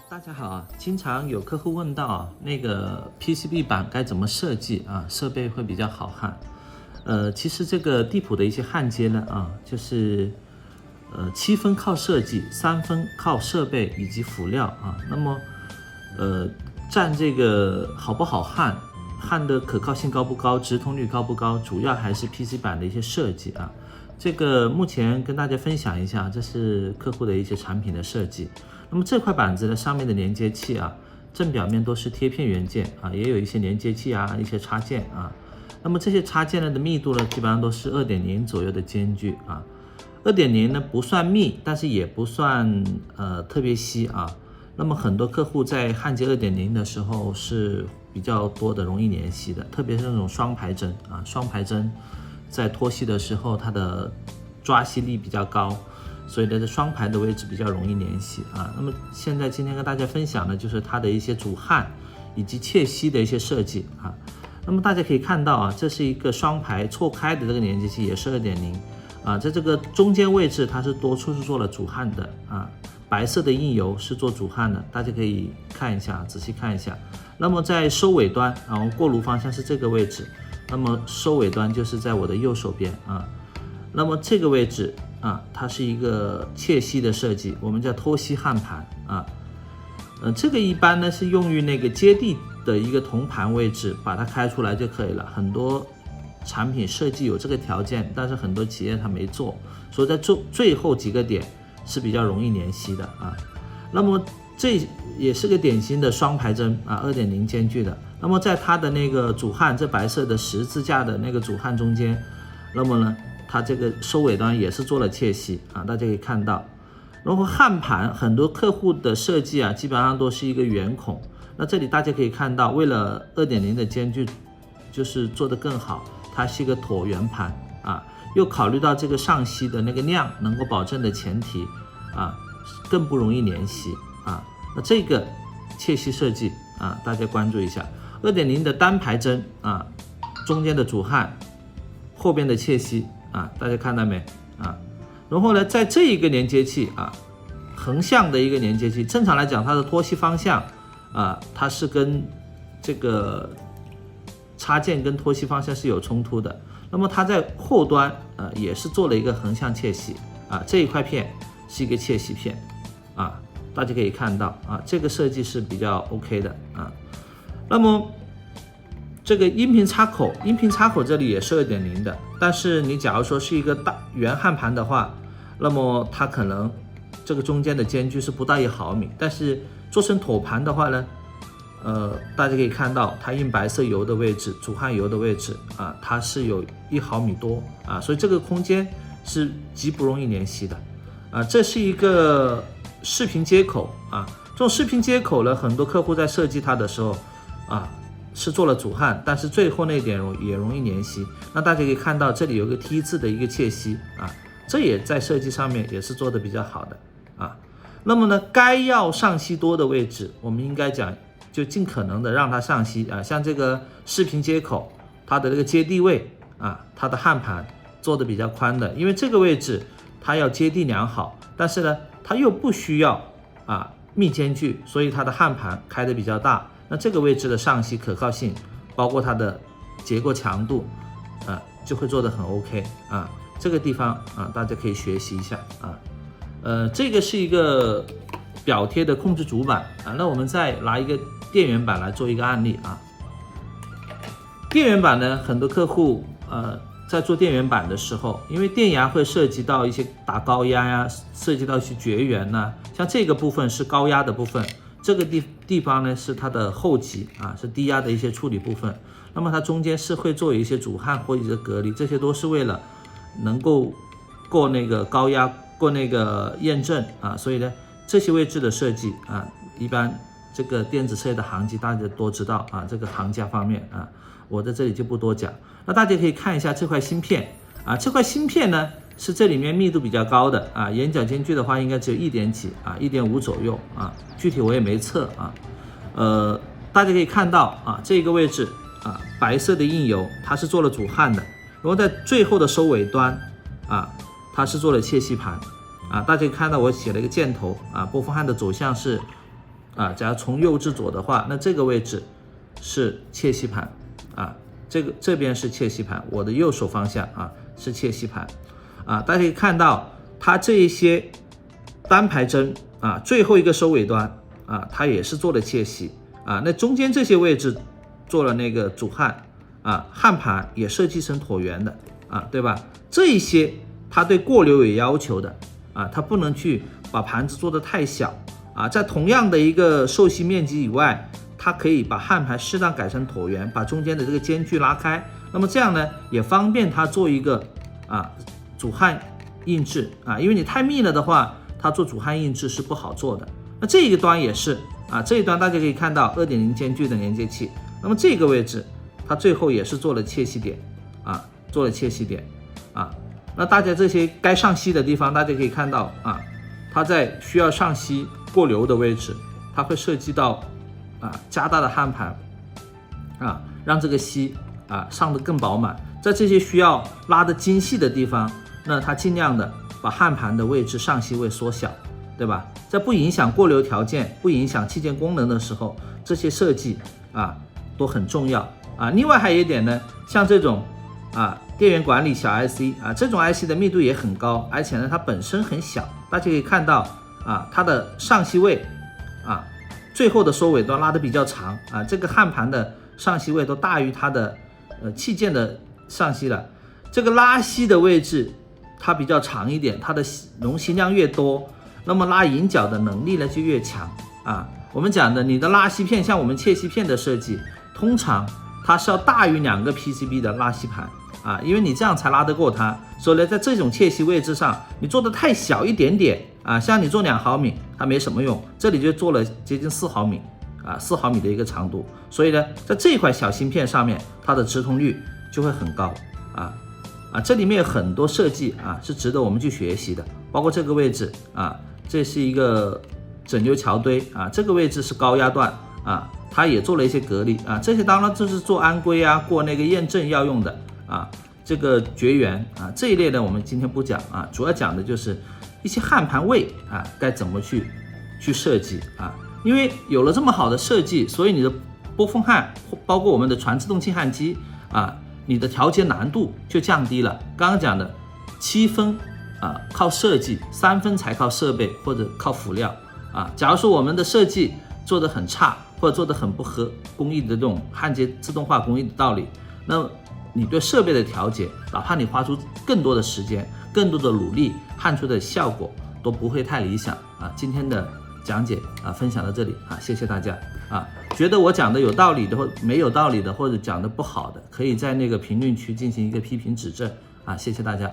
大家好啊，经常有客户问到那个 PCB 板该怎么设计啊，设备会比较好焊。其实这个地普的一些焊接呢就是7分靠设计，3分靠设备以及辅料啊。那么占这个好不好焊，焊的可靠性高不高，直通率高不高，主要还是 PC 板的一些设计啊。这个目前跟大家分享一下，这是客户的一些产品的设计。那么这块板子呢，上面的连接器正表面都是贴片元件也有一些连接器一些插件那么这些插件呢的密度呢，基本上都是 2.0 左右的间距2.0呢不算密，但是也不算特别稀那么很多客户在焊接 2.0 的时候是比较多的容易粘稀的，特别是那种双排针双排针在脱稀的时候，它的抓稀力比较高，所以呢，在双排的位置比较容易粘稀那么今天跟大家分享的就是它的一些主焊以及切吸的一些设计那么大家可以看到这是一个双排错开的这个连接器，也是 2.0在这个中间位置它是多处是做了主焊的白色的印油是做主焊的，大家可以看一下，仔细看一下。那么在收尾端过炉方向是这个位置，那么收尾端就是在我的右手边那么这个位置它是一个切吸的设计，我们叫脱吸焊盘这个一般呢是用于那个接地的一个铜盘位置，把它开出来就可以了。很多产品设计有这个条件，但是很多企业它没做，所以在最后几个点是比较容易粘稀的那么这也是个典型的双排针2.0 间距的。那么在它的那个主焊，这白色的十字架的那个主焊中间，那么呢它这个收尾端也是做了切吸大家可以看到。然后焊盘很多客户的设计基本上都是一个圆孔，那这里大家可以看到，为了 2.0 的间距就是做得更好，它是一个椭圆盘又考虑到这个上吸的那个量能够保证的前提更不容易粘稀那这个切吸设计大家关注一下。2.0 的单排针中间的主焊，后边的切吸大家看到没然后呢，在这一个连接器横向的一个连接器，正常来讲它的脱吸方向它是跟这个插件跟脱吸方向是有冲突的。那么它在后端也是做了一个横向切吸这一块片是一个切吸片大家可以看到这个设计是比较 OK 的那么这个音频插口这里也是 2.0 的，但是你假如说是一个大圆焊盘的话，那么它可能这个中间的间距是不到1毫米，但是做成椭盘的话呢大家可以看到它印白色油的位置，主焊油的位置它是有1毫米多所以这个空间是极不容易粘稀的这是一个视频接口这种视频接口呢，很多客户在设计它的时候是做了主焊，但是最后那点也容易粘稀。那大家可以看到这里有个 T 字的一个切吸这也在设计上面也是做的比较好的那么呢，该要上吸多的位置，我们应该讲就尽可能的让它上吸像这个视频接口，它的这个接地位它的焊盘做的比较宽的，因为这个位置它要接地良好，但是呢它又不需要密间距，所以它的焊盘开的比较大。那这个位置的上吸可靠性，包括它的结构强度就会做得很 OK这个地方大家可以学习一下这个是一个表贴的控制主板那我们再拿一个电源板来做一个案例电源板呢，很多客户在做电源板的时候，因为电压会涉及到一些打高压涉及到一些绝缘像这个部分是高压的部分，这个地方呢是它的后级是低压的一些处理部分，那么它中间是会做一些主焊或者是隔离，这些都是为了能够过那个高压，过那个验证所以呢这些位置的设计一般这个电子设计的行级大家都知道这个行家方面我在这里就不多讲。那大家可以看一下这块芯片这块芯片呢是这里面密度比较高的眼角间距的话应该只有1点几1.5左右具体我也没测大家可以看到这个位置白色的印油它是做了主焊的，然后在最后的收尾端它是做了切吸盘大家可以看到我写了一个箭头波峰焊的走向是啊，假如从右至左的话，那这个位置是切息盘啊，这边是切息盘，我的右手方向啊是切息盘啊，大家可以看到它这一些单排针啊，最后一个收尾端啊，它也是做了切息啊，那中间这些位置做了那个主焊啊，焊盘也设计成椭圆的啊，对吧？这一些它对过流有要求的啊，它不能去把盘子做得太小啊，在同样的一个受息面积以外，它可以把焊盘适当改成椭圆，把中间的这个间距拉开，那么这样呢，也方便它做一个主焊印制啊，因为你太密了的话，它做主焊印制是不好做的。那这一端也是啊，这一端大家可以看到 2.0 间距的连接器，那么这个位置它最后也是做了切息点啊，做了切息点啊。那大家这些该上吸的地方，大家可以看到啊，它在需要上吸过流的位置，它会涉及到加大的焊盘啊，让这个吸上得更饱满。在这些需要拉得精细的地方，那它尽量的把焊盘的位置上吸位缩小，对吧？在不影响过流条件、不影响器件功能的时候，这些设计都很重要啊。另外还有一点呢，像这种电源管理小 IC 这种 IC 的密度也很高，而且呢它本身很小，大家可以看到它的上吸位最后的收尾都拉得比较长这个焊盘的上吸位都大于它的器件的上吸了。这个拉吸的位置它比较长一点，它的容吸量越多，那么拉引脚的能力呢就越强我们讲的你的拉吸片，像我们切息片的设计，通常它是要大于2个 PCB 的拉吸盘因为你这样才拉得过它。所以呢，在这种切息位置上，你做的太小一点点像你做2毫米，它没什么用，这里就做了接近4毫米4毫米的一个长度。所以呢，在这一块小芯片上面，它的直通率就会很高这里面有很多设计是值得我们去学习的，包括这个位置这是一个整流桥堆这个位置是高压段它也做了一些隔离这些当然这是做安规过那个验证要用的这个绝缘这一类呢我们今天不讲主要讲的就是一些焊盘位该怎么去设计因为有了这么好的设计，所以你的波锋焊包括我们的全自动轻焊机你的调节难度就降低了。刚刚讲的7分靠设计，3分才靠设备或者靠辅料假如说我们的设计做得很差，或者做得很不合工艺的这种焊接自动化工艺的道理，那你对设备的调节，哪怕你花出更多的时间、更多的努力，焊出的效果都不会太理想今天的讲解分享到这里谢谢大家觉得我讲的有道理的或没有道理的，或者讲的不好的，可以在那个评论区进行一个批评指正谢谢大家。